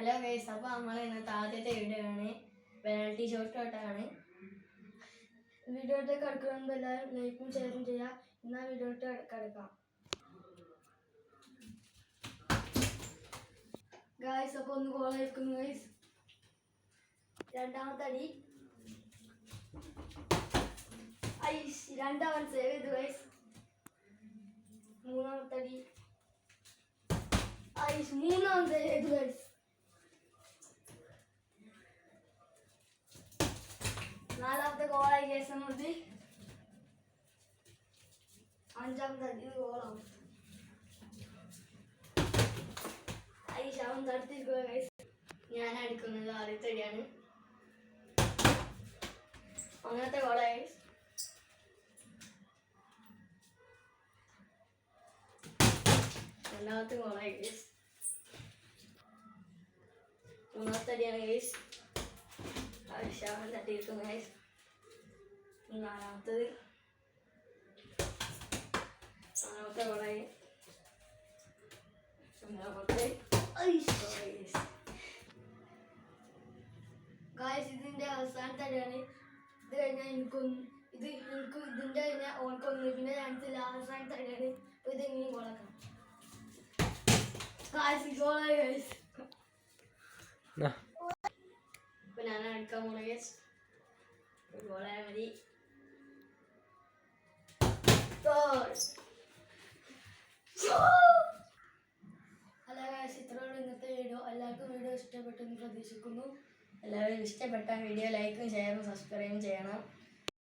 Hello guys, അപ്പോൾ നമ്മൾ ഇന്നത്തെ ആദ്യത്തെ വീഡിയോ ആണ്. പെനാൽറ്റി ഷോട്ടാണ്. വീഡിയോയിലേക്ക് കിടക്കുമ്പോൾ എല്ലാവരും ലൈക്കും ഷെയറും ചെയ്യുക. എന്നാൽ വീഡിയോയിലേക്ക് കിടക്കാം ഗൈസ്. അപ്പോൾ ഒന്ന് ഗോളായിരിക്കുന്നു ഗൈസ്. രണ്ടാമത്തെ അടി രണ്ടാമൻ സേവ് ചെയ്തു ഗൈസ്. മൂന്നാമത്തെ അടി മൂന്നാമൻ സേവ് ചെയ്തു ഗൈസ്. നാലാമത്തെ ഗോളായി ഗൈസ്. നമുക്ക് അഞ്ചാമത്തെ അടി ഗോളാവും. അവൻ തടുത്തിരിക്കുക ഗൈസ്. ഞാൻ അടിക്കുന്നത് ആദ്യത്തെ അടിയാണ്. അങ്ങനത്തെ ഗോളായി ഗൈസ്. രണ്ടാമത്തെ ഗോളായി ഗൈസ്. മൂന്നാമത്തെ അടിയാണ് ഗൈസ്. അവൻ തട്ടിയിരിക്കുന്നു ഗൈസ്. നാലാമത്തെ ഗോളായി. ഗൈസ് ഇതിന്റെ അവസാനത്തെ അടിയാണ്. ഇത് കഴിഞ്ഞാൽ എനിക്ക് ഇതിന്റെ കഴിഞ്ഞാൽ ഓർക്കൊന്നും പിന്നെ രണ്ടില്ല. അവസാനത്തെ അടിയാണ്. അപ്പൊ ഇത് എങ്ങനെ ഗോളാക്കാം ഗൈസ്. ഗോളായി ഗൈസ്. ഇപ്പൊ ഞാൻ അടിക്കാൻ പോണ ഗൈസ്. ഗോളായ മതി. ഹലോ ഗൈസ്, ഇത്രയോടെ ഇന്നത്തെ വീഡിയോ. എല്ലാവർക്കും വീഡിയോ ഇഷ്ടപ്പെട്ടെന്ന് പ്രതീക്ഷിക്കുന്നു. എല്ലാവരും ഇഷ്ടപ്പെട്ട വീഡിയോ ലൈക്കും ഷെയറും സബ്സ്ക്രൈബും ചെയ്യണം.